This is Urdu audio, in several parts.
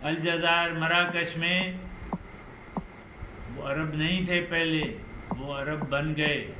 الجزائر مراکش میں وہ عرب نہیں تھے پہلے، وہ عرب بن گئے۔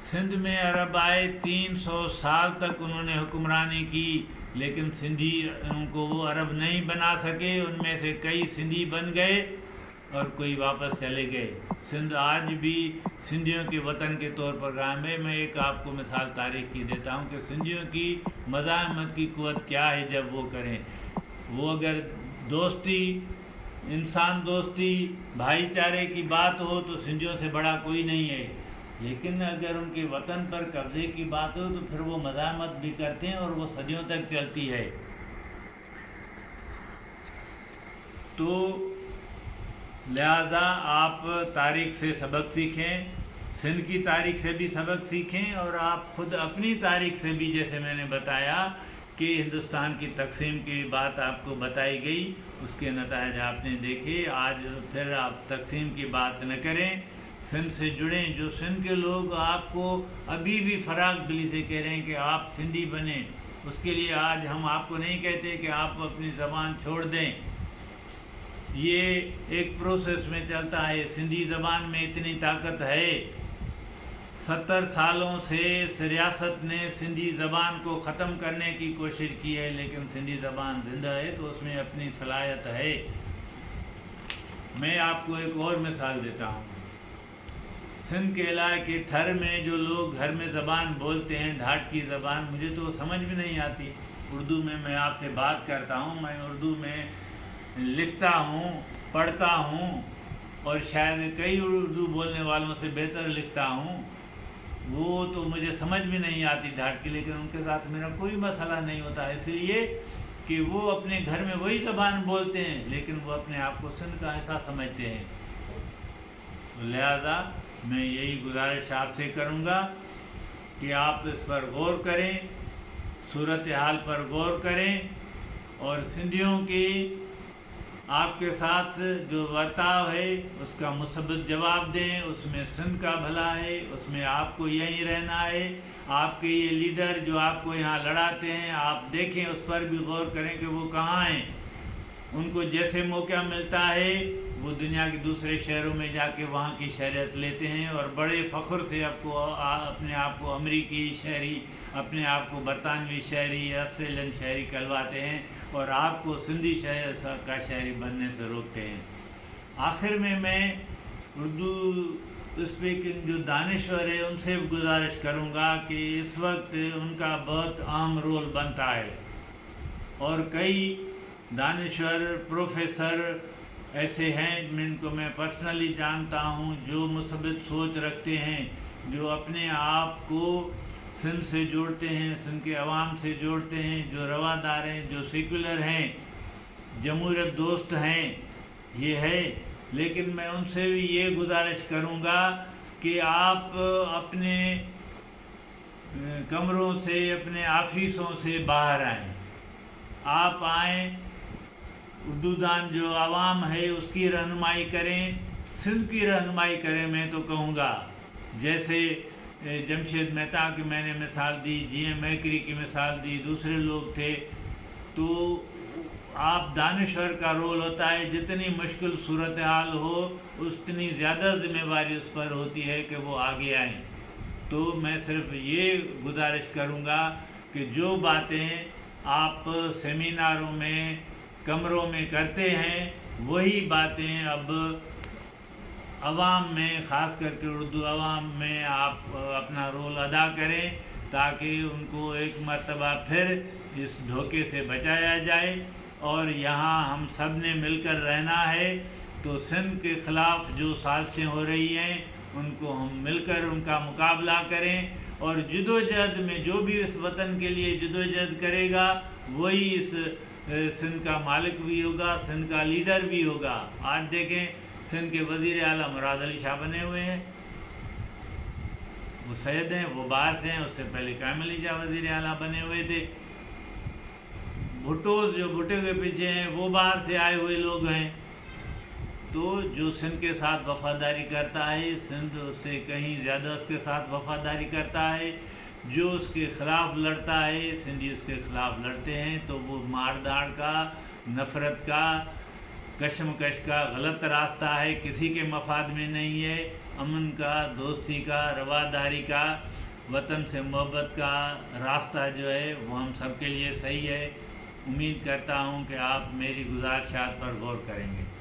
سندھ میں عرب آئے، 300 سال تک انہوں نے حکمرانی کی، لیکن سندھی ان کو وہ عرب نہیں بنا سکے۔ ان میں سے کئی سندھی بن گئے اور کوئی واپس چلے گئے۔ سندھ آج بھی سندھیوں کے وطن کے طور پر قائم ہے۔ میں ایک آپ کو مثال تاریخ کی دیتا ہوں کہ سندھیوں کی مزاحمت کی قوت کیا ہے جب وہ کریں۔ وہ اگر دوستی، انسان دوستی، بھائی چارے کی بات ہو تو سندھیوں سے بڑا کوئی نہیں ہے، لیکن اگر ان کے وطن پر قبضے کی بات ہو تو پھر وہ مزاحمت بھی کرتے ہیں اور وہ صدیوں تک چلتی ہے۔ تو لہذا آپ تاریخ سے سبق سیکھیں، سندھ کی تاریخ سے بھی سبق سیکھیں، اور آپ خود اپنی تاریخ سے بھی، جیسے میں نے بتایا کہ ہندوستان کی تقسیم کی بات آپ کو بتائی گئی، اس کے نتائج آپ نے دیکھے۔ آج پھر آپ تقسیم کی بات نہ کریں، سندھ سے جڑیں۔ جو سندھ کے لوگ آپ کو ابھی بھی فراغ دلی سے کہہ رہے ہیں کہ آپ سندھی بنیں، اس کے لیے آج ہم آپ کو نہیں کہتے کہ آپ اپنی زبان چھوڑ دیں۔ یہ ایک پروسیس میں چلتا ہے۔ سندھی زبان میں اتنی طاقت ہے، 70 سالوں سے اس ریاست نے سندھی زبان کو ختم کرنے کی کوشش کی ہے، لیکن سندھی زبان زندہ ہے تو اس میں اپنی صلاحیت ہے۔ میں آپ کو ایک اور مثال دیتا ہوں۔ سندھ کے علاقے تھر میں جو لوگ گھر میں زبان بولتے ہیں، ڈھاٹ کی زبان، مجھے تو سمجھ بھی نہیں آتی۔ اردو میں آپ سے بات کرتا ہوں، میں اردو میں لکھتا ہوں، پڑھتا ہوں، اور شاید کئی اردو بولنے والوں سے بہتر لکھتا ہوں۔ وہ تو مجھے سمجھ بھی نہیں آتی ڈھاٹ کی، لیکن ان کے ساتھ میرا کوئی مسئلہ نہیں ہوتا، اس لیے کہ وہ اپنے گھر میں وہی زبان بولتے ہیں، لیکن وہ اپنے آپ کو سندھ کا حصہ سمجھتے ہیں۔ لہذا میں یہی گزارش آپ سے کروں گا کہ آپ اس پر غور کریں، صورتحال پر غور کریں، اور سندھیوں کی آپ کے ساتھ جو برتاؤ ہے اس کا مثبت جواب دیں۔ اس میں سندھ کا بھلا ہے، اس میں آپ کو یہیں رہنا ہے۔ آپ کے یہ لیڈر جو آپ کو یہاں لڑاتے ہیں، آپ دیکھیں، اس پر بھی غور کریں کہ وہ کہاں ہیں۔ ان کو جیسے موقع ملتا ہے وہ دنیا کے دوسرے شہروں میں جا کے وہاں کی شہریت لیتے ہیں، اور بڑے فخر سے اپنے آپ کو امریکی شہری، اپنے آپ کو برطانوی شہری، آسٹریلین شہری کہلواتے ہیں، اور آپ کو سندھی شہر کا شہری بننے سے روکتے ہیں۔ آخر میں اردو اسپیکنگ جو دانشور ہے ان سے گزارش کروں گا کہ اس وقت ان کا بہت اہم رول بنتا ہے، اور کئی دانشور پروفیسر ایسے ہیں جن کو میں پرسنلی جانتا ہوں، جو مثبت سوچ رکھتے ہیں، جو اپنے آپ کو سندھ سے جوڑتے ہیں، سندھ کے عوام سے جوڑتے ہیں، جو روادار ہیں، جو سیکولر ہیں، جمہوریت دوست ہیں، یہ ہے۔ لیکن میں ان سے بھی یہ گزارش کروں گا کہ آپ اپنے کمروں سے، اپنے آفیسوں سے باہر آئیں، آپ آئیں، اردو دان جو عوام ہے اس کی رہنمائی کریں، سندھ کی رہنمائی کریں۔ میں تو کہوں گا جیسے جمشید مہتا کی میں نے مثال دی، جی ایم میکری کی مثال دی، دوسرے لوگ تھے، تو آپ دانشور کا رول ہوتا ہے، جتنی مشکل صورتحال ہو اتنی زیادہ ذمہ داری اس پر ہوتی ہے کہ وہ آگے آئیں۔ تو میں صرف یہ گزارش کروں گا کہ جو باتیں آپ سیمیناروں میں، کمروں میں کرتے ہیں، وہی باتیں اب عوام میں، خاص کر کے اردو عوام میں آپ اپنا رول ادا کریں، تاکہ ان کو ایک مرتبہ پھر اس دھوکے سے بچایا جائے۔ اور یہاں ہم سب نے مل کر رہنا ہے، تو سندھ کے خلاف جو سازشیں ہو رہی ہیں ان کو ہم مل کر ان کا مقابلہ کریں، اور جدوجہد میں جو بھی اس وطن کے لیے جدوجہد کرے گا وہی اس سندھ کا مالک بھی ہوگا، سندھ کا لیڈر بھی ہوگا۔ آج دیکھیں سندھ کے وزیر اعلیٰ مراد علی شاہ بنے ہوئے ہیں، وہ سید ہیں، وہ باہر سے ہیں، اس سے پہلے قائم علی شاہ وزیر اعلیٰ بنے ہوئے تھے۔ بھٹوز جو بھٹو کے پیچھے ہیں وہ باہر سے آئے ہوئے لوگ ہیں۔ تو جو سندھ کے ساتھ وفاداری کرتا ہے، سندھ اس سے کہیں زیادہ اس کے ساتھ وفاداری کرتا ہے۔ جو اس کے خلاف لڑتا ہے، سندھی اس کے خلاف لڑتے ہیں، تو وہ مار داڑ کا، نفرت کا، کشمکش کا غلط راستہ ہے، کسی کے مفاد میں نہیں ہے۔ امن کا، دوستی کا، رواداری کا، وطن سے محبت کا راستہ جو ہے وہ ہم سب کے لیے صحیح ہے۔ امید کرتا ہوں کہ آپ میری گزارشات پر غور کریں گے۔